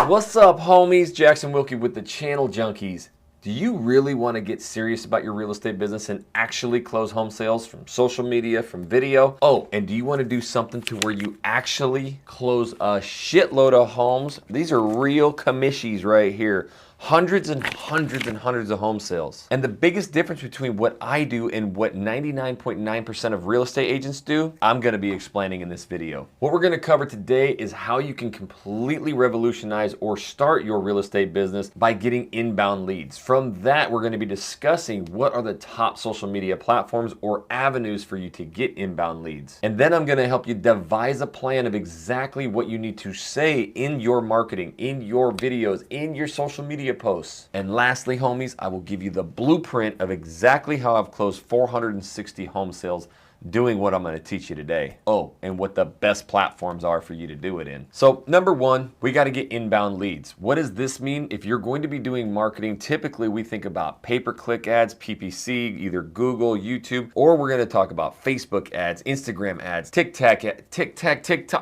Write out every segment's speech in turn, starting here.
What's up, homies? Jackson Wilkie with the Channel Junkies. Do you really want to get serious about your real estate business and actually close home sales from social media, from video? Oh, and do you want to do something to where you actually close a shitload of homes? These are real commissions right here. Hundreds and hundreds and hundreds of home sales. And the biggest difference between what I do and what 99.9% of real estate agents do, I'm gonna be explaining in this video. What we're gonna cover today is how you can completely revolutionize or start your real estate business by getting inbound leads. From that, we're gonna be discussing what are the top social media platforms or avenues for you to get inbound leads. And then I'm gonna help you devise a plan of exactly what you need to say in your marketing, in your videos, in your social media posts. And lastly, homies, I will give you the blueprint of exactly how I've closed 460 home sales doing what I'm going to teach you today. Oh, and what the best platforms are for you to do it in. So number one, we got to get inbound leads. What does this mean? If you're going to be doing marketing, typically we think about pay-per-click ads, PPC, either Google, YouTube, or we're going to talk about Facebook ads, Instagram ads, TikTok,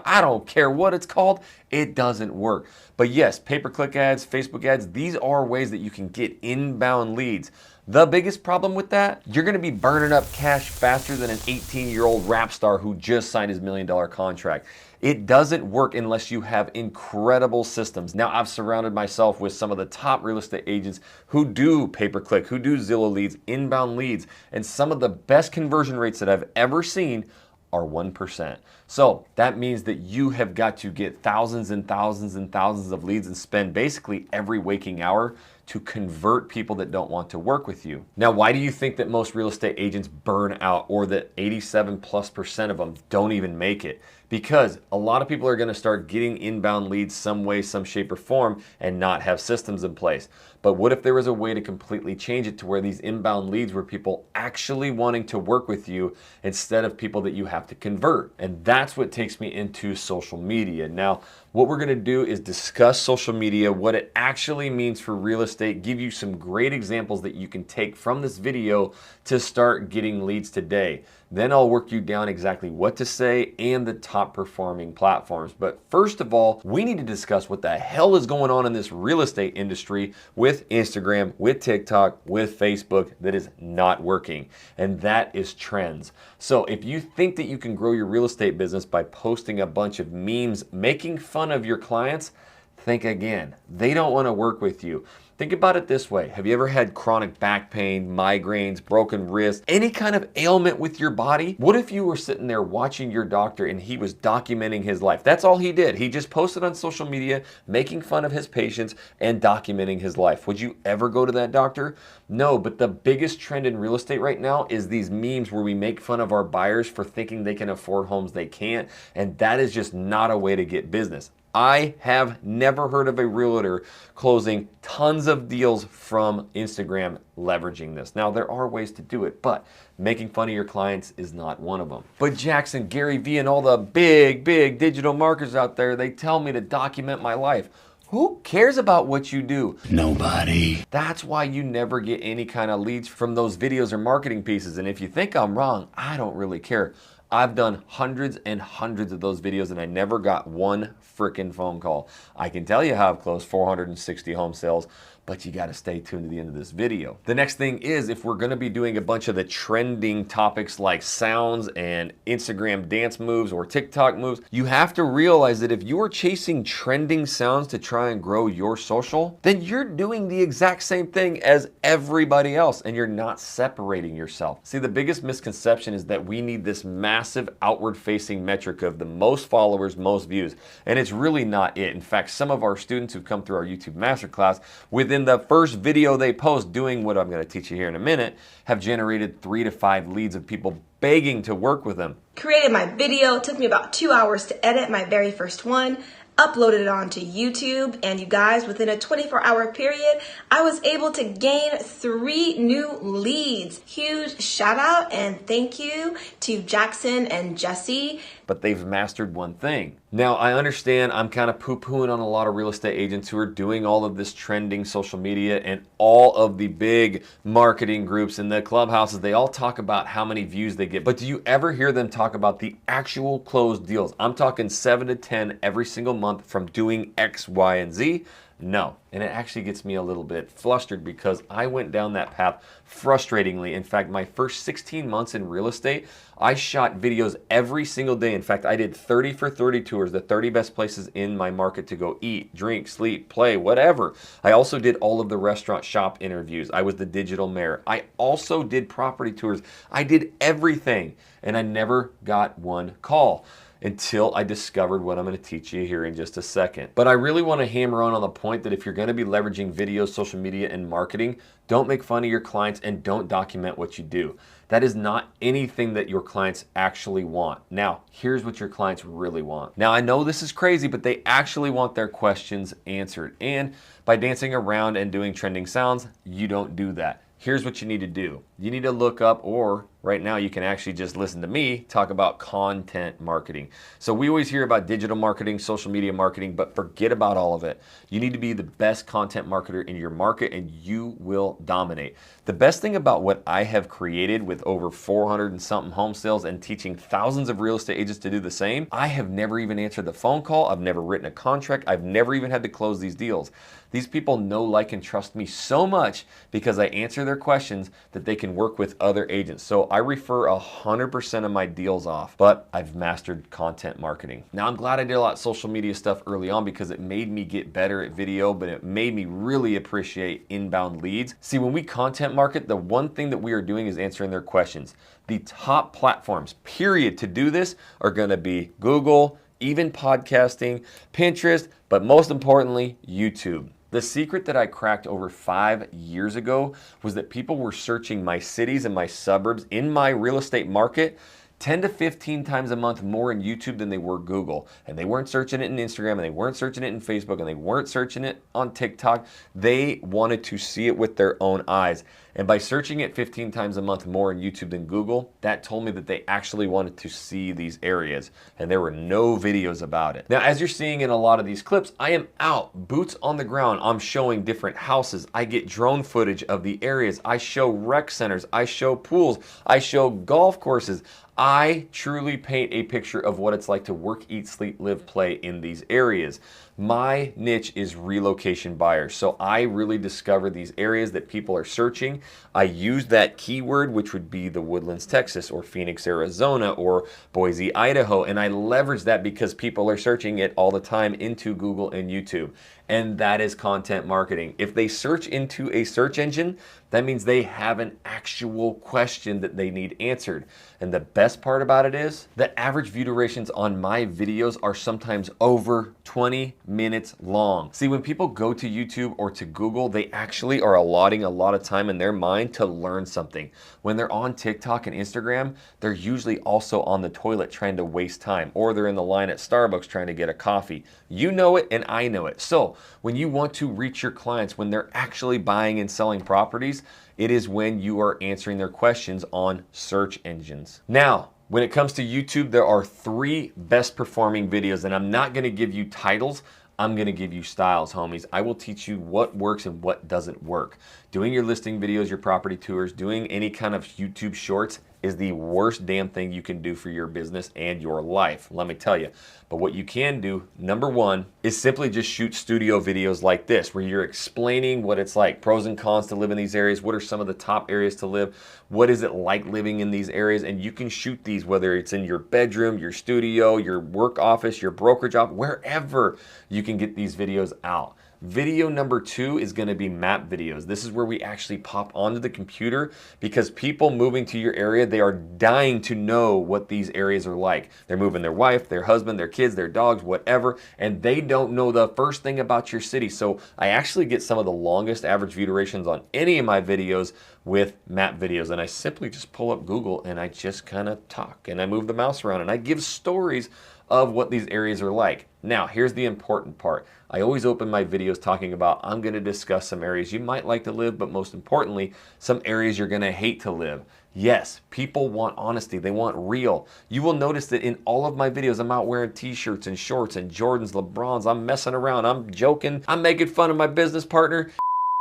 I don't care what it's called. It doesn't work. But yes, pay-per-click ads, Facebook ads, these are ways that you can get inbound leads. The biggest problem with that, you're gonna be burning up cash faster than an 18-year-old rap star who just signed his $1 million contract. It doesn't work unless you have incredible systems. Now, I've surrounded myself with some of the top real estate agents who do pay-per-click, who do Zillow leads, inbound leads, and some of the best conversion rates that I've ever seen are 1%. So that means that you have got to get thousands and thousands and thousands of leads and spend basically every waking hour to convert people that don't want to work with you. Now, why do you think that most real estate agents burn out, or that 87+% of them don't even make it? Because a lot of people are going to start getting inbound leads some way, some shape or form and not have systems in place. But what if there was a way to completely change it to where these inbound leads were people actually wanting to work with you instead of people that you have to convert? And that's what takes me into social media. Now, what we're going to do is discuss social media, what it actually means for real estate, give you some great examples that you can take from this video to start getting leads today. Then I'll work you down exactly what to say and the top performing platforms. But first of all, we need to discuss what the hell is going on in this real estate industry with Instagram, with TikTok, with Facebook that is not working. And that is trends. So if you think that you can grow your real estate business by posting a bunch of memes, making fun of your clients, think again. They don't want to work with you. Think about it this way. Have you ever had chronic back pain, migraines, broken wrists, any kind of ailment with your body? What if you were sitting there watching your doctor and he was documenting his life? That's all he did. He just posted on social media, making fun of his patients and documenting his life. Would you ever go to that doctor? No, but the biggest trend in real estate right now is these memes where we make fun of our buyers for thinking they can afford homes they can't, and that is just not a way to get business. I have never heard of a realtor closing tons of deals from Instagram leveraging this. Now, there are ways to do it, but making fun of your clients is not one of them. But Jackson, Gary Vee, and all the big digital marketers out there, they tell me to document my life. Who cares about what you do? Nobody. That's why you never get any kind of leads from those videos or marketing pieces. And if you think I'm wrong, I don't really care. I've done hundreds and hundreds of those videos and I never got one freaking phone call. I can tell you how I've closed 460 home sales, but you got to stay tuned to the end of this video. The next thing is, if we're going to be doing a bunch of the trending topics like sounds and Instagram dance moves or TikTok moves, you have to realize that if you are chasing trending sounds to try and grow your social, then you're doing the exact same thing as everybody else and you're not separating yourself. See, the biggest misconception is that we need this massive outward facing metric of the most followers, most views, and it's really not it. In fact, some of our students who've come through our YouTube Masterclass, within the first video they post doing what I'm going to teach you here in a minute, have generated 3 to 5 leads of people begging to work with them. Created my video, took me about 2 hours to edit my very first one, uploaded it onto YouTube, and you guys, within a 24-hour period, I was able to gain 3 new leads. Huge shout out and thank you to Jackson and Jesse. but they've mastered one thing. Now, I understand I'm kind of poo-pooing on a lot of real estate agents who are doing all of this trending social media, and all of the big marketing groups and the clubhouses, they all talk about how many views they get. But do you ever hear them talk about the actual closed deals? I'm talking 7 to 10 every single month from doing X, Y, and Z. No, and it actually gets me a little bit flustered because I went down that path frustratingly. In fact, my first 16 months in real estate, I shot videos every single day. In fact, I did 30 for 30 tours, the 30 best places in my market to go eat, drink, sleep, play, whatever. I also did all of the restaurant shop interviews. I was the digital mayor. I also did property tours. I did everything, and I never got one call until I discovered what I'm going to teach you here in just a second. But I really want to hammer on the point that if you're going to be leveraging videos, social media, and marketing, don't make fun of your clients and don't document what you do. That is not anything that your clients actually want. Now, here's what your clients really want. Now, I know this is crazy, but they actually want their questions answered. And by dancing around and doing trending sounds, you don't do that. Here's what you need to do. You need to look up, or right now you can actually just listen to me talk about content marketing. So we always hear about digital marketing, social media marketing, but forget about all of it. You need to be the best content marketer in your market and you will dominate. The best thing about what I have created with over 400 and something home sales and teaching thousands of real estate agents to do the same, I have never even answered the phone call. I've never written a contract. I've never even had to close these deals. These people know, like, and trust me so much because I answer their questions that they can work with other agents. So I refer 100% of my deals off, but I've mastered content marketing. Now, I'm glad I did a lot of social media stuff early on because it made me get better at video, but it made me really appreciate inbound leads. See, when we content market, the one thing that we are doing is answering their questions. The top platforms, period, to do this are going to be Google, even podcasting, Pinterest, but most importantly, YouTube. The secret that I cracked over 5 years ago was that people were searching my cities and my suburbs in my real estate market 10 to 15 times a month more in YouTube than they were Google. And they weren't searching it in Instagram, and they weren't searching it in Facebook, and they weren't searching it on TikTok. They wanted to see it with their own eyes. And by searching it 15 times a month more in YouTube than Google, that told me that they actually wanted to see these areas. And there were no videos about it. Now, as you're seeing in a lot of these clips, I am out, boots on the ground. I'm showing different houses. I get drone footage of the areas. I show rec centers. I show pools. I show golf courses. I truly paint a picture of what it's like to work, eat, sleep, live, play in these areas. My niche is relocation buyers. So I really discover these areas that people are searching. I use that keyword, which would be the Woodlands, Texas, or Phoenix, Arizona, or Boise, Idaho. And I leverage that because people are searching it all the time into Google and YouTube. And that is content marketing. If they search into a search engine, that means they have an actual question that they need answered. And the best part about it is the average view durations on my videos are sometimes over 20 minutes long. See, when people go to YouTube or to Google, they actually are allotting a lot of time in their mind to learn something. When they're on TikTok and Instagram, they're usually also on the toilet trying to waste time, or they're in the line at Starbucks trying to get a coffee. You know it and I know it. So when you want to reach your clients, when they're actually buying and selling properties, it is when you are answering their questions on search engines. Now, when it comes to YouTube, there are 3 best performing videos, and I'm not gonna give you titles, I'm gonna give you styles, homies. I will teach you what works and what doesn't work. Doing your listing videos, your property tours, doing any kind of YouTube shorts is the worst damn thing you can do for your business and your life, let me tell you. But what you can do, number 1, is simply just shoot studio videos like this, where you're explaining what it's like, pros and cons to live in these areas, what are some of the top areas to live, what is it like living in these areas, and you can shoot these whether it's in your bedroom, your studio, your work office, your brokerage office, wherever you can get these videos out. Video number 2 is going to be map videos. This is where we actually pop onto the computer because people moving to your area, they are dying to know what these areas are like. They're moving their wife, their husband, their kids, their dogs, whatever, and they don't know the first thing about your city. So I actually get some of the longest average view durations on any of my videos with map videos, and I simply just pull up Google and I just kind of talk and I move the mouse around and I give stories of what these areas are like. Now, here's the important part. I always open my videos talking about I'm going to discuss some areas you might like to live, but most importantly, some areas you're going to hate to live. Yes, people want honesty. They want real. You will notice that in all of my videos, I'm out wearing t-shirts and shorts and Jordans, LeBrons. I'm messing around. I'm joking. I'm making fun of my business partner.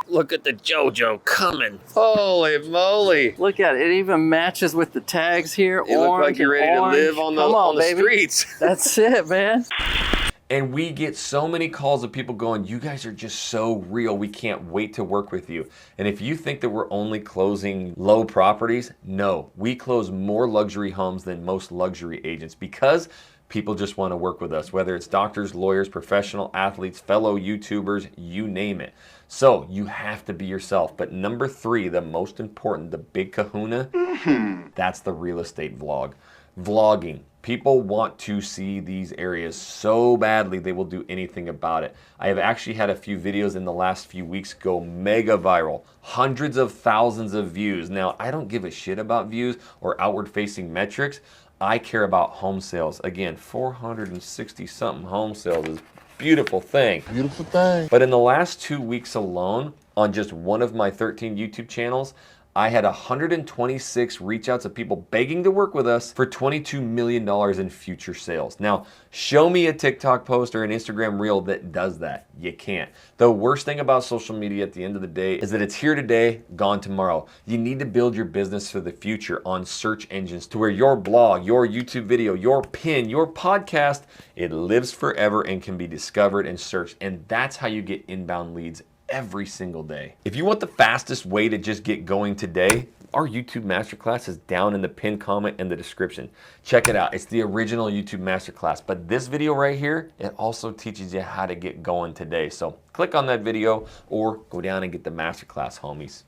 Look at the JoJo coming. Holy moly. Look at it. It even matches with the tags here. You look like you're ready to live on the streets. That's it, man. And we get so many calls of people going, you guys are just so real. We can't wait to work with you. And if you think that we're only closing low properties, no. We close more luxury homes than most luxury agents because people just want to work with us, whether it's doctors, lawyers, professional athletes, fellow YouTubers, you name it. So you have to be yourself. But number 3, the most important, the big kahuna, that's the real estate vlog. Vlogging. People want to see these areas so badly they will do anything about it. I have actually had a few videos in the last few weeks go mega viral. Hundreds of thousands of views. Now, I don't give a shit about views or outward facing metrics. I care about home sales. Again, 460 something home sales is a beautiful thing. Beautiful thing. But in the last 2 weeks alone, on just one of my 13 YouTube channels, I had 126 reach outs of people begging to work with us for $22 million in future sales. Now, show me a TikTok post or an Instagram reel that does that. You can't. The worst thing about social media at the end of the day is that it's here today, gone tomorrow. You need to build your business for the future on search engines to where your blog, your YouTube video, your pin, your podcast, it lives forever and can be discovered and searched. And that's how you get inbound leads every single day. If you want the fastest way to just get going today, our YouTube Masterclass is down in the pinned comment in the description. Check it out. It's the original YouTube Masterclass, but this video right here, it also teaches you how to get going today. So click on that video or go down and get the Masterclass, homies.